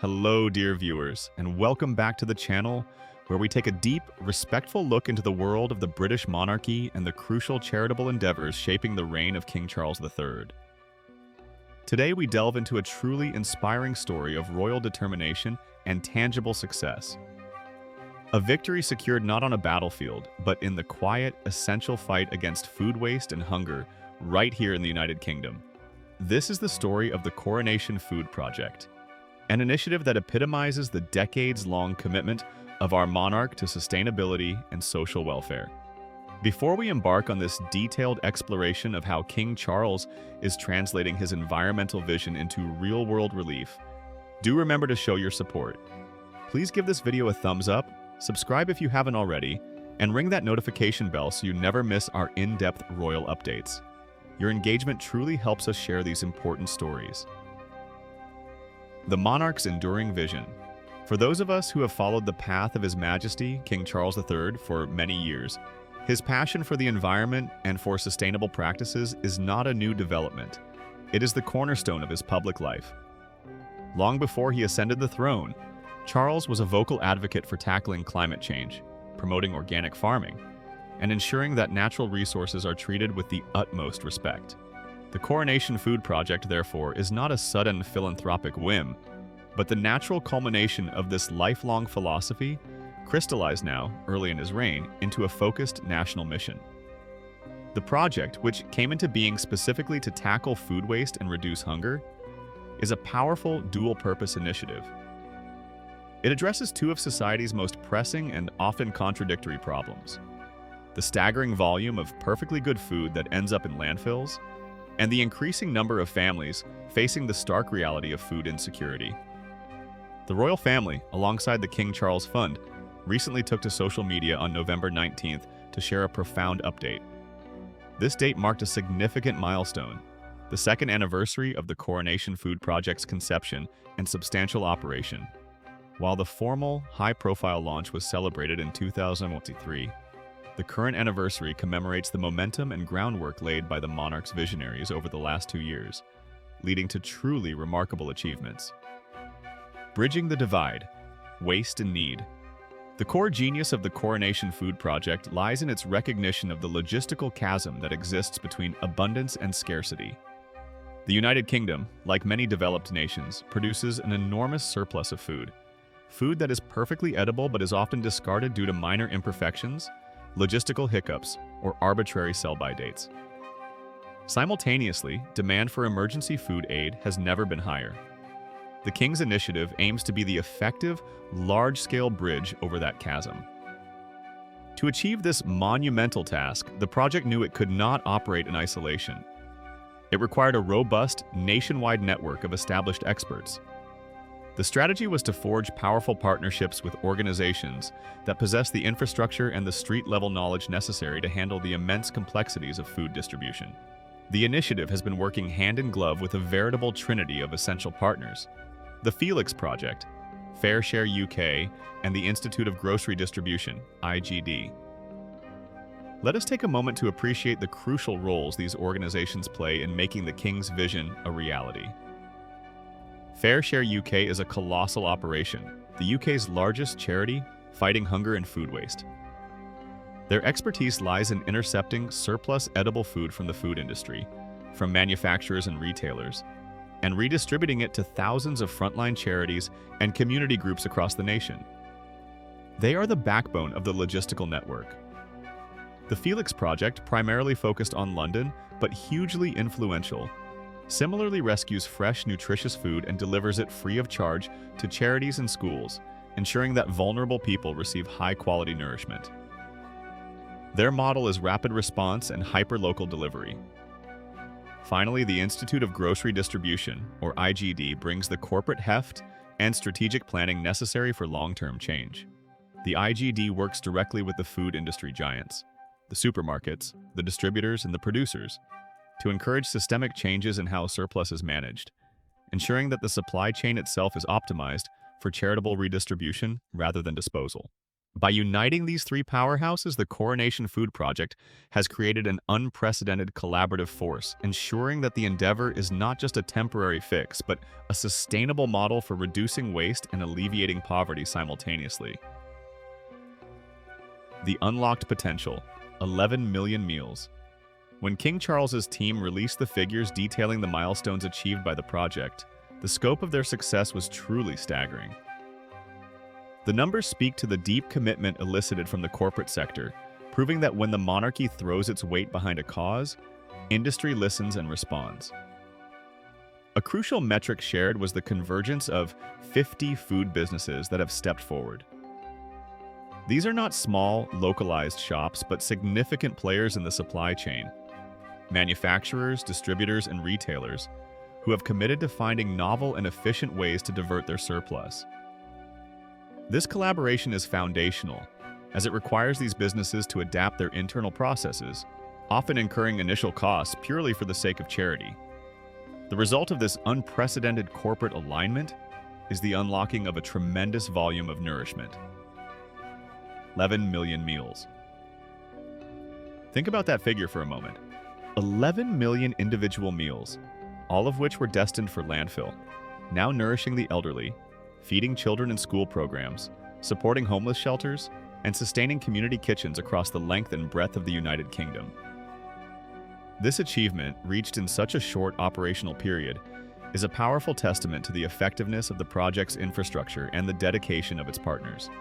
Hello, dear viewers, and welcome back to the channel where we take a deep, respectful look into the world of the British monarchy and the crucial charitable endeavors shaping the reign of King Charles III. Today, we delve into a truly inspiring story of royal determination and tangible success. A victory secured not on a battlefield, but in the quiet, essential fight against food waste and hunger right here in the United Kingdom. This is the story of the Coronation Food Project, an initiative that epitomizes the decades-long commitment of our monarch to sustainability and social welfare. Before we embark on this detailed exploration of how King Charles is translating his environmental vision into real-world relief, do remember to show your support. Please give this video a thumbs up, subscribe if you haven't already, and ring that notification bell so you never miss our in-depth royal updates. Your engagement truly helps us share these important stories. The monarch's enduring vision. For those of us who have followed the path of His Majesty, King Charles III, for many years, his passion for the environment and for sustainable practices is not a new development. It is the cornerstone of his public life. Long before he ascended the throne, Charles was a vocal advocate for tackling climate change, promoting organic farming, and ensuring that natural resources are treated with the utmost respect. The Coronation Food Project, therefore, is not a sudden philanthropic whim, but the natural culmination of this lifelong philosophy, crystallized now, early in his reign, into a focused national mission. The project, which came into being specifically to tackle food waste and reduce hunger, is a powerful dual-purpose initiative. It addresses two of society's most pressing and often contradictory problems: the staggering volume of perfectly good food that ends up in landfills, and the increasing number of families facing the stark reality of food insecurity. The royal family, alongside the King Charles Fund, recently took to social media on November 19th to share a profound update. This date marked a significant milestone, the second anniversary of the Coronation Food Project's conception and substantial operation. While the formal, high-profile launch was celebrated in 2023, the current anniversary commemorates the momentum and groundwork laid by the monarch's visionaries over the last 2 years, leading to truly remarkable achievements. Bridging the divide, waste and need. The core genius of the Coronation Food Project lies in its recognition of the logistical chasm that exists between abundance and scarcity. The United Kingdom, like many developed nations, produces an enormous surplus of food. Food that is perfectly edible but is often discarded due to minor imperfections, logistical hiccups, or arbitrary sell-by dates. Simultaneously, demand for emergency food aid has never been higher. The King's initiative aims to be the effective, large-scale bridge over that chasm. To achieve this monumental task, the project knew it could not operate in isolation. It required a robust, nationwide network of established experts. The strategy was to forge powerful partnerships with organizations that possess the infrastructure and the street-level knowledge necessary to handle the immense complexities of food distribution. The initiative has been working hand-in-glove with a veritable trinity of essential partners: the Felix Project, Fair Share UK, and the Institute of Grocery Distribution, IGD. Let us take a moment to appreciate the crucial roles these organizations play in making the King's vision a reality. Fair Share UK is a colossal operation, the UK's largest charity fighting hunger and food waste. Their expertise lies in intercepting surplus edible food from the food industry, from manufacturers and retailers, and redistributing it to thousands of frontline charities and community groups across the nation. They are the backbone of the logistical network. The Felix Project, primarily focused on London, but hugely influential, similarly rescues fresh, nutritious food and delivers it free of charge to charities and schools, ensuring that vulnerable people receive high-quality nourishment. Their model is rapid response and hyper-local delivery. Finally, the Institute of Grocery Distribution, or IGD, brings the corporate heft and strategic planning necessary for long-term change. The IGD works directly with the food industry giants, the supermarkets, the distributors, and the producers, to encourage systemic changes in how surplus is managed, ensuring that the supply chain itself is optimized for charitable redistribution rather than disposal. By uniting these three powerhouses, the Coronation Food Project has created an unprecedented collaborative force, ensuring that the endeavor is not just a temporary fix, but a sustainable model for reducing waste and alleviating poverty simultaneously. The unlocked potential: 11 million meals. When King Charles's team released the figures detailing the milestones achieved by the project, the scope of their success was truly staggering. The numbers speak to the deep commitment elicited from the corporate sector, proving that when the monarchy throws its weight behind a cause, industry listens and responds. A crucial metric shared was the convergence of 50 food businesses that have stepped forward. These are not small, localized shops, but significant players in the supply chain. Manufacturers, distributors, and retailers who have committed to finding novel and efficient ways to divert their surplus. This collaboration is foundational, as it requires these businesses to adapt their internal processes, often incurring initial costs purely for the sake of charity. The result of this unprecedented corporate alignment is the unlocking of a tremendous volume of nourishment. 11 million meals. Think about that figure for a moment. 11 million individual meals, all of which were destined for landfill, now nourishing the elderly, feeding children in school programs, supporting homeless shelters, and sustaining community kitchens across the length and breadth of the United Kingdom. This achievement, reached in such a short operational period, is a powerful testament to the effectiveness of the project's infrastructure and the dedication of its partners.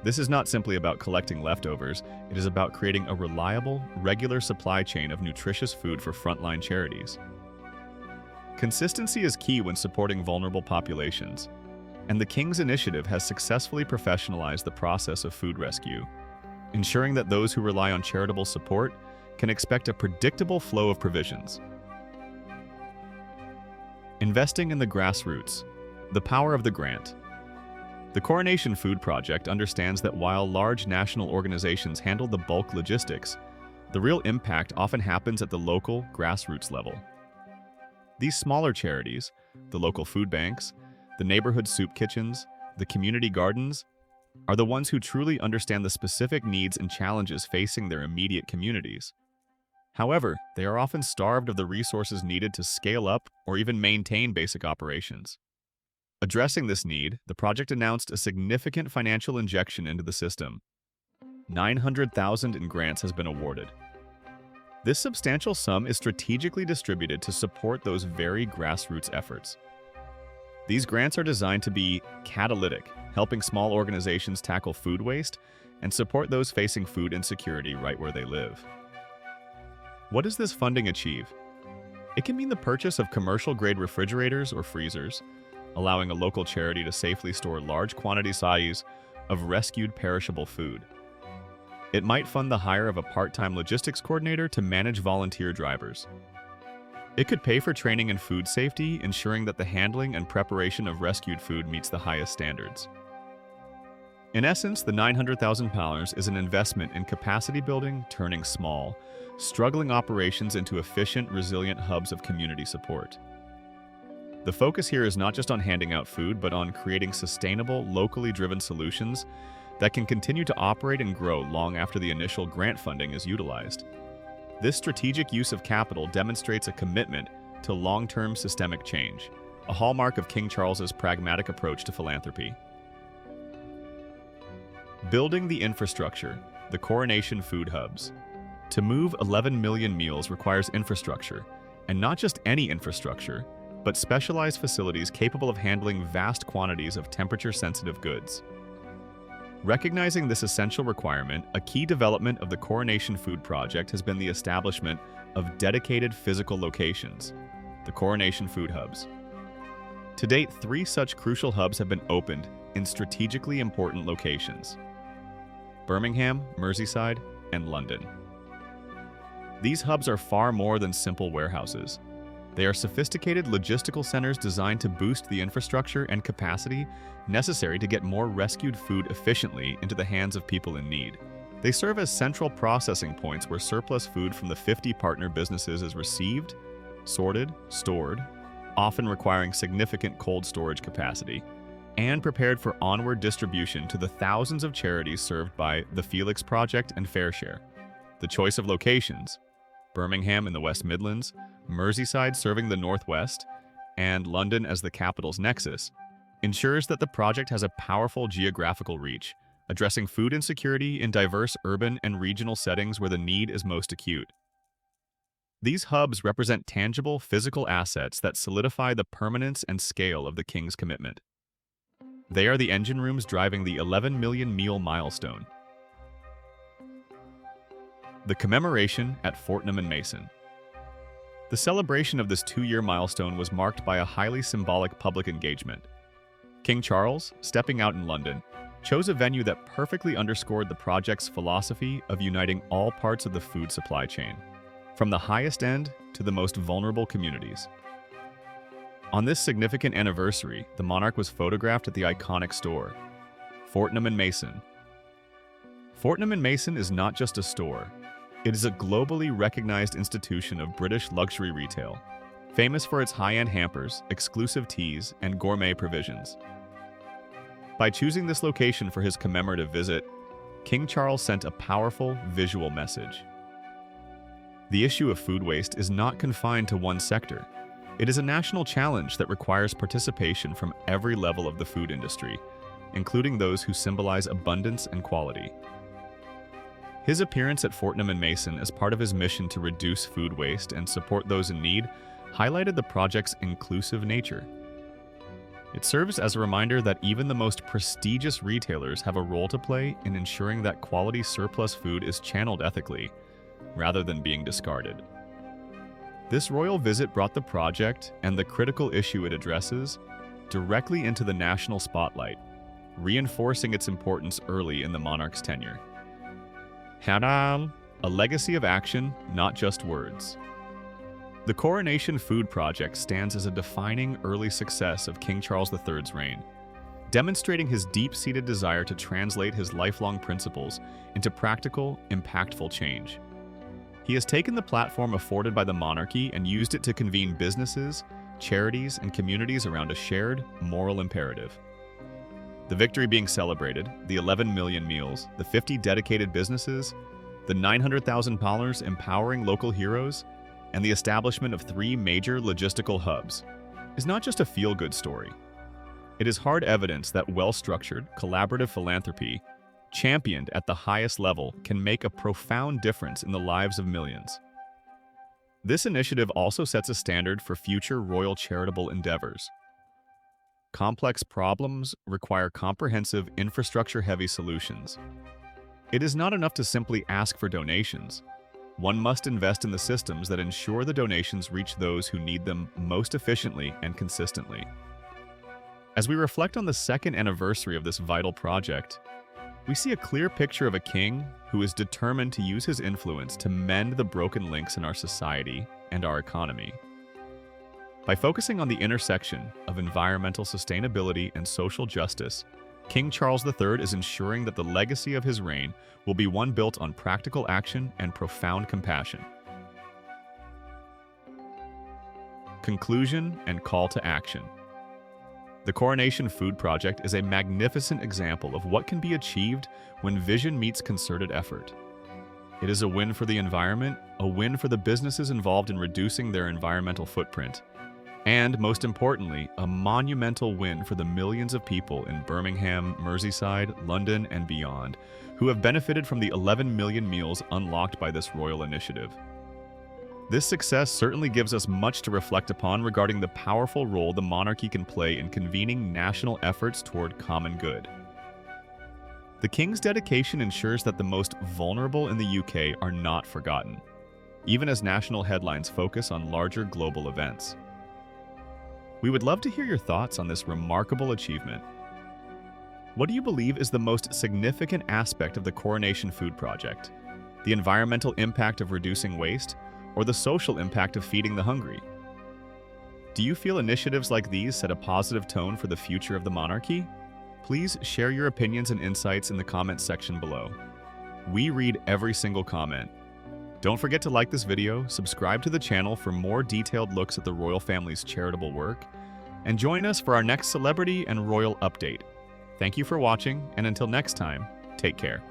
This is not simply about collecting leftovers, it is about creating a reliable, regular supply chain of nutritious food for frontline charities. Consistency is key when supporting vulnerable populations, and the King's initiative has successfully professionalized the process of food rescue, ensuring that those who rely on charitable support can expect a predictable flow of provisions. Investing in the grassroots: the power of the grant. The Coronation Food Project understands that while large national organizations handle the bulk logistics, the real impact often happens at the local, grassroots level. These smaller charities, the local food banks, the neighborhood soup kitchens, the community gardens, are the ones who truly understand the specific needs and challenges facing their immediate communities. However, they are often starved of the resources needed to scale up or even maintain basic operations. Addressing this need, the project announced a significant financial injection into the system. $900,000 in grants has been awarded. This substantial sum is strategically distributed to support those very grassroots efforts. These grants are designed to be catalytic, helping small organizations tackle food waste and support those facing food insecurity right where they live. What does this funding achieve? It can mean the purchase of commercial-grade refrigerators or freezers, allowing a local charity to safely store large quantity sizes of rescued perishable food. It might fund the hire of a part-time logistics coordinator to manage volunteer drivers. It could pay for training in food safety, ensuring that the handling and preparation of rescued food meets the highest standards. In essence, the £900,000 is an investment in capacity building, turning small, struggling operations into efficient, resilient hubs of community support. The focus here is not just on handing out food, but on creating sustainable, locally driven solutions that can continue to operate and grow long after the initial grant funding is utilized. This strategic use of capital demonstrates a commitment to long-term systemic change, a hallmark of King Charles's pragmatic approach to philanthropy. Building the infrastructure, the Coronation Food Hubs. To move 11 million meals requires infrastructure, and not just any infrastructure, but specialized facilities capable of handling vast quantities of temperature-sensitive goods. Recognizing this essential requirement, a key development of the Coronation Food Project has been the establishment of dedicated physical locations, the Coronation Food Hubs. To date, 3 such crucial hubs have been opened in strategically important locations: Birmingham, Merseyside, and London. These hubs are far more than simple warehouses. They are sophisticated logistical centers designed to boost the infrastructure and capacity necessary to get more rescued food efficiently into the hands of people in need. They serve as central processing points where surplus food from the 50 partner businesses is received, sorted, stored, often requiring significant cold storage capacity. and prepared for onward distribution to the thousands of charities served by the Felix Project and FareShare. The choice of locations, Birmingham in the West Midlands, Merseyside serving the Northwest, and London as the capital's nexus, ensures that the project has a powerful geographical reach, addressing food insecurity in diverse urban and regional settings where the need is most acute. These hubs represent tangible physical assets that solidify the permanence and scale of the King's commitment. They are the engine rooms driving the 11 million meal milestone. The commemoration at Fortnum and Mason. The celebration of this 2-year milestone was marked by a highly symbolic public engagement. King Charles, stepping out in London, chose a venue that perfectly underscored the project's philosophy of uniting all parts of the food supply chain, from the highest end to the most vulnerable communities. On this significant anniversary, the monarch was photographed at the iconic store, Fortnum and Mason. Fortnum and Mason is not just a store. It is a globally recognized institution of British luxury retail, famous for its high-end hampers, exclusive teas, and gourmet provisions. By choosing this location for his commemorative visit, King Charles sent a powerful visual message. The issue of food waste is not confined to one sector. It is a national challenge that requires participation from every level of the food industry, including those who symbolize abundance and quality. His appearance at Fortnum and Mason as part of his mission to reduce food waste and support those in need highlighted the project's inclusive nature. It serves as a reminder that even the most prestigious retailers have a role to play in ensuring that quality surplus food is channeled ethically, rather than being discarded. This royal visit brought the project and the critical issue it addresses directly into the national spotlight, reinforcing its importance early in the monarch's tenure. A legacy of action, not just words. The Coronation Food Project stands as a defining early success of King Charles III's reign, demonstrating his deep-seated desire to translate his lifelong principles into practical, impactful change. He has taken the platform afforded by the monarchy and used it to convene businesses, charities, and communities around a shared, moral imperative. The victory being celebrated, the 11 million meals, the 50 dedicated businesses, the $900,000 empowering local heroes, and the establishment of 3 major logistical hubs, is not just a feel-good story. It is hard evidence that well-structured, collaborative philanthropy, championed at the highest level, can make a profound difference in the lives of millions. This initiative also sets a standard for future royal charitable endeavors. Complex problems require comprehensive, infrastructure-heavy solutions. It is not enough to simply ask for donations. One must invest in the systems that ensure the donations reach those who need them most efficiently and consistently. As we reflect on the second anniversary of this vital project, we see a clear picture of a king who is determined to use his influence to mend the broken links in our society and our economy. By focusing on the intersection of environmental sustainability and social justice, King Charles III is ensuring that the legacy of his reign will be one built on practical action and profound compassion. Conclusion and call to action. The Coronation Food Project is a magnificent example of what can be achieved when vision meets concerted effort. It is a win for the environment, a win for the businesses involved in reducing their environmental footprint, and, most importantly, a monumental win for the millions of people in Birmingham, Merseyside, London, and beyond who have benefited from the 11 million meals unlocked by this royal initiative. This success certainly gives us much to reflect upon regarding the powerful role the monarchy can play in convening national efforts toward common good. The King's dedication ensures that the most vulnerable in the UK are not forgotten, even as national headlines focus on larger global events. We would love to hear your thoughts on this remarkable achievement. What do you believe is the most significant aspect of the Coronation Food Project? The environmental impact of reducing waste, or the social impact of feeding the hungry? Do you feel initiatives like these set a positive tone for the future of the monarchy? Please share your opinions and insights in the comments section below. We read every single comment. Don't forget to like this video, subscribe to the channel for more detailed looks at the royal family's charitable work, and join us for our next celebrity and royal update. Thank you for watching, and until next time, take care.